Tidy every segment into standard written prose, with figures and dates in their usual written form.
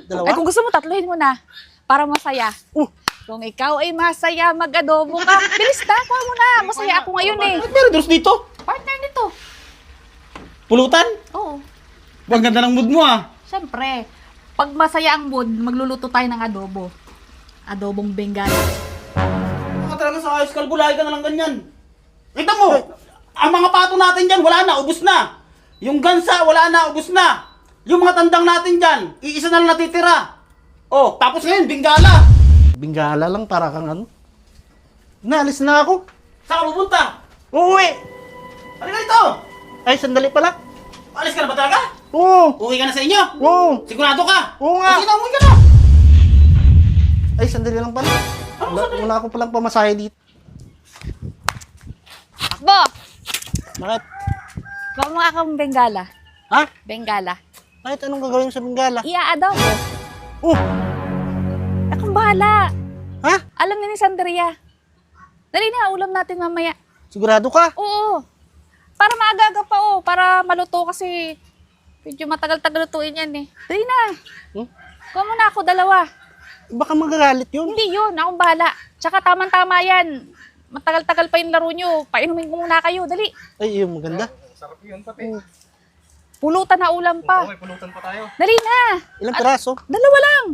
Dalawa? Ay, kung gusto mo, tatluhin mo na. Para masaya. Kung ikaw ay masaya, mag-adobo ka. Bilis na, kuha mo na. Masaya ako ngayon eh. Ba't meron Diyos dito? Partner nito. Pulutan? Oo. Ang ganda ng mood mo ah. Siyempre, pag masaya ang mood, magluluto tayo ng adobo. Adobong Bengal. Baka talaga sa high school, gulay ka na lang ganyan. Kita mo, ang mga pato natin dyan, wala na, ubus na. Yung gansa, wala na, ubus na. Yung mga tandang natin dyan, iisa na lang natitira. Oh, tapos ngayon, bingala. Bingala lang para kang ano. Naalis na ako. Saan ka pupunta? Uuwi! Halika dito. Ay, sandali pala. Alis ka na ba talaga? Oo! Uwi ka na sa inyo? Oo! Sigurado ka? Oo nga. Sige na, umuwi ka na. Ay, sandali lang pala. Wala ako palang pamasahe dito. Bo! Bakit? Kuha mo akong Bengala. Ha? Bengala. Bakit anong gagawin sa Bingala? Ia-adobo. Oh! Akong bahala. Ha? Alam ni Sandria. Dali na, ulam natin mamaya. Sigurado ka? Oo. Para maaga-aga pa para maluto kasi medyo matagal-tagal lutuin yan eh. Dali na. Hmm? Kuha mo na ako, dalawa. Baka magagalit yun. Hindi yun, akong bahala. Tsaka tamang-tama yan. Matagal-tagal pa yung laro nyo. Painumin ko muna kayo, dali. Ay, yung maganda. Sarap yun, pati. Pulutan na ulam pa. may pulutan pa tayo. Dali na. Ilang piraso? Dalawa lang.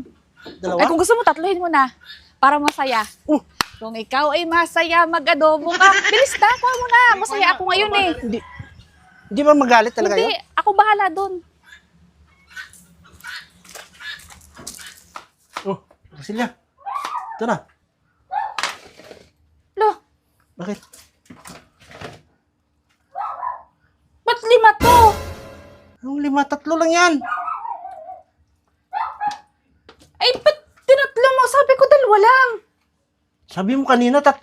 Dalawa? Ay, kung gusto mo, tatluhin mo na. Para masaya. Kung ikaw ay masaya, mag-adobo ka. Bilis na, kuha mo na. Masaya ako ngayon eh. Hindi ba magalit talaga Hindi, yun? ako bahala doon. Oh, Silya. Ito na. Lo, Bakit? ba't 5 to? Ang 5, 3 lang yan. Ay, ba't tinatlo mo? Sabi ko 2 lang. Sabi mo kanina 3.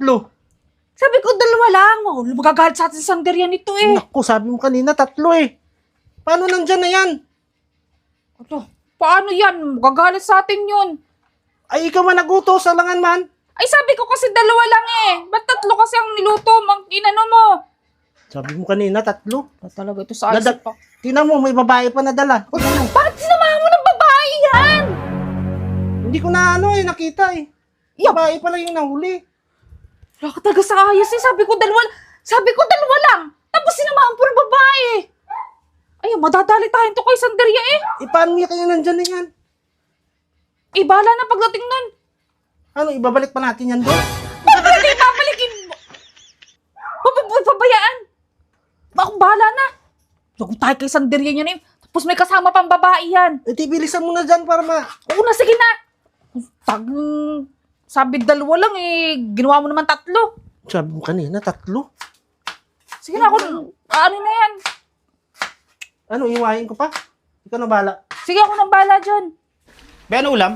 Sabi ko 2 lang. Oh, magagalit sa atin Sanderia nito eh. Naku, sabi mo kanina 3 eh. Paano nandyan na yan? Ano? Paano yan? Magagalit sa atin yun. Ay, ikaw man nagutos, alangan man. Ay, sabi ko kasi 2 lang eh. Ba't 3 kasi ang niluto? Inano mo? Sabi mo kanina 3. Ba't talaga ito sa isip pa? Tingnan mo, may babae pa nadala. Bakit sinamahan mo ng babae yan? Hindi ko na nakita eh. Yup. Babae pala yung nahuli. Wala ka talaga sa ayos eh. Sabi ko 2 lang. Tapos sinamahan po ng babae. Ay, madadali tayo to kay Sanderia eh. Eh, paano niya kayo nandyan na yan? Ibala na pagdating nun. Ano, ibabalik pa natin yan doon? Bakit hindi babalikin mo? Pabayaan. Bakong bahala na. Huwag tayo kay Sanderia yan eh. Tapos may kasama pang babae yan. Eh, bilisan mo na dyan para Oo na, sige na. Sabi 2 lang eh. Ginawa mo naman 3. Sabi mo kanina 3. Sige na ako. Ano na yan? Ano, iwain ko pa? Ikaw na bahala. Sige ako nang bahala dyan. Be, ano ulam?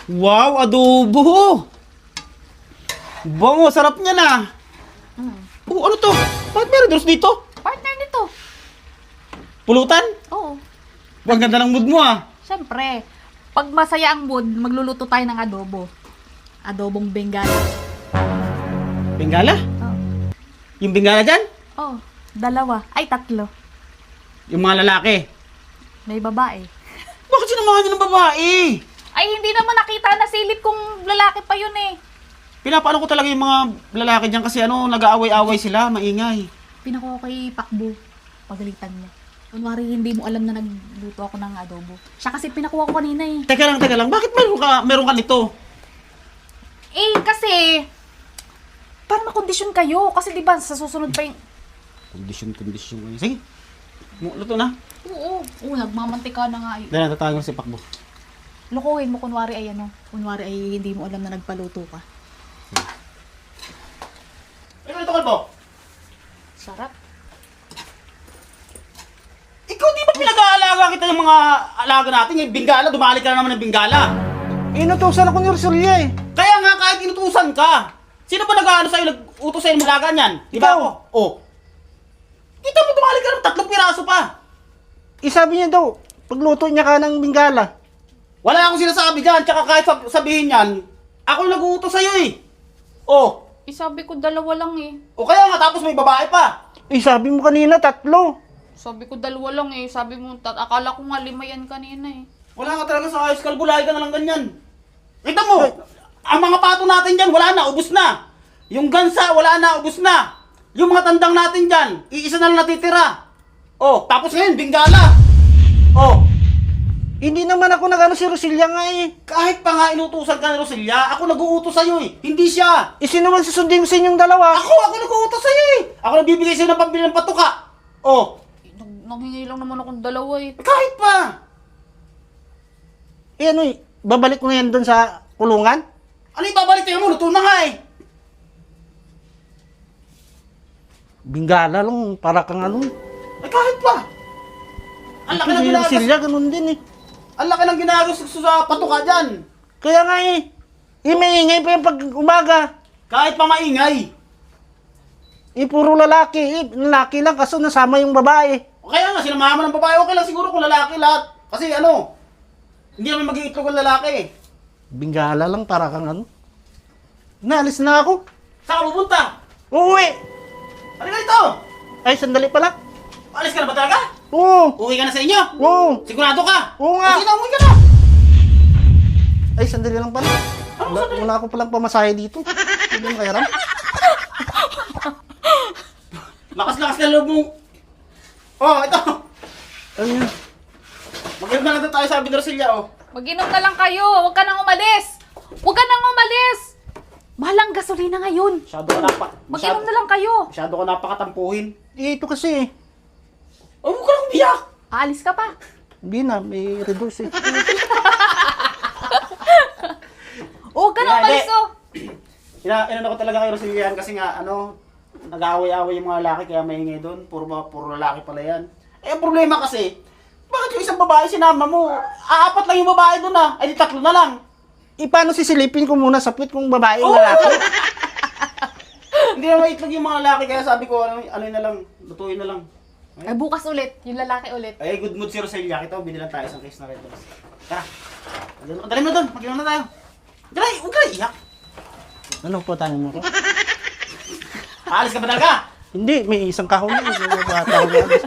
Wow, adobo! Bango, sarap niya na. Oh, ano to? Bakit meron Diyos dito? Partner nito. Pulutan? Oo. Ang ganda ng mood mo ah. Siyempre, pag masaya ang mood, magluluto tayo ng adobo. Adobong Bengal. Bengala? Oo. Yung bengala dyan? Oh, 2. Ay, 3. Yung mga lalaki. May babae. Bakit sinamahan niyo ng babae? Ay, hindi naman nakita na silip kung lalaki pa yun eh. Pinapaano ko talaga yung mga lalaki dyan kasi nag-aaway-aaway sila, maingay. Pinakuha ko kay Pakbo. Pagalitan mo. Kunwari, hindi mo alam na nagluto ako ng adobo. Siya kasi pinakuha ko kanina eh. Teka lang. Bakit meron ka nito? Eh, kasi, para makondisyon kayo. Kasi di ba sa susunod pa yung... Kondisyon. Sige. Luto na. Oo, nagmamantika na nga eh. Dahil natatagal si Pakbo. Lukuhin mo, kunwari ay kunwari ay hindi mo alam na nagpaluto ka. Ano ito, Kalbo? Sarap. Ikaw di ba pinag-aalaga kita ng mga alaga natin? Yung bingala, dumali ka na naman ng bingala. Inutusan ako ni Rosalia eh. Kaya nga kahit inutusan ka. Sino ba nag-ano sa'yo, nag-utos sa'yo ng malaga niyan? Di ba Ikaw. ako? Oh. Kita mo dumali ka ng 3 piraso pa. Sabi niya daw, pagluto niya ka ng Bingala. Wala akong sinasabi dyan, tsaka kahit sabihin yan, ako yung nag-uutos sa'yo eh. Oh. Eh, sabi ko 2 lang eh. O kaya nga, tapos may babae pa. Sabi mo kanina 3. Sabi ko 2 lang eh. Sabi mo, akala ko nga 5 yan kanina eh. Wala ka talaga sa ayos, kalbo. Lagi ka na lang ganyan. Kita mo, ang mga pato natin dyan, wala na, ubus na. Yung gansa, wala na, ubus na. Yung mga tandang natin dyan, iisa na lang natitira. Oh, tapos ngayon, Bingala. Oh, Hindi naman ako nag-ano si Rosilla nga eh. kahit pa nga inutusan ka ni Rosilla, ako nag-uutos sa'yo eh. Hindi siya. Sino man susundin ko sa inyong dalawa? Ako nag-uutos sa'yo eh. Ako nagbibigay sa'yo ng pambili ng patuka. Oh, Nanghingi lang naman akong dalawa eh. kahit pa. Ano eh, babalik ko na yan doon sa kulungan? Ano yung babalik tayo mo? Luto na nga eh. Bingala lang, para kang ano. Kahit pa. Ang laki ng Si ginagawa. Rosilla, ganun din eh. Ang laki ng ginagawa sa patuka dyan. Kaya nga eh, maingay pa yung pag umaga. Kahit pa maingay. Puro lalaki. Lalaki lang, kaso nasama yung babae. Kaya nga, sinamahan mo ng babae, okay lang siguro kung lalaki lahat. Kasi ano, hindi naman mag-iitlog ang lalaki eh. Bingala lang, para kang ano. Naalis na ako. Saan ka pupunta? Uuwi! Halika dito! Ay, sandali pala. Alis ka na ba talaga? Oo! Uwi ka na sa inyo? Oo! Sigurado ka? Oo nga. Sige na, uwi ka na! Ay, sandali lang pala. Wala ako palang pamasahe dito. Hindi mo kaya ram? Lakas-lakas na loob mo. Oh, ito. Ano yun? Mag-inom na lang tayo sa Rosilla, oh. Mag-inom na lang kayo. Huwag ka nang umalis. Huwag ka nang umalis. Mahal ang gasolina ngayon. Masyado ka Mag-inom na lang kayo. Masyado ka napakatampuhin. Ito kasi. Oh, huwag ka lang umiyak. Aalis ka pa. Hindi na, may reduce eh. Huwag ka nang Hindi. umalis oh. Inano ko talaga kay Rosilla kasi nga, ano, nag-aaway-aaway yung mga lalaki kaya maingay doon. Puro lalaki pala yan. Eh, ang problema kasi, bakit yung isang babae sinama mo? Apat lang yung babae doon ah. Ay, di 3 na lang. Paano sisilipin ko muna sa puwit kung babae o Oo! lalaki? Hindi na maitlog yung mga lalaki kaya sabi ko, ano na lang, lutuin na lang. Ay, bukas ulit. Yung lalaki ulit. Ay, good mood si Rosella. Ito, binilan tayo isang case na red doors. Tara. Dali mo doon. Mag-inom na tayo. Dali, huwag ka na iyak. Ano po tayo mo ko? Aalis ka ba talaga? Hindi, may isang kahon na. May bata ko na.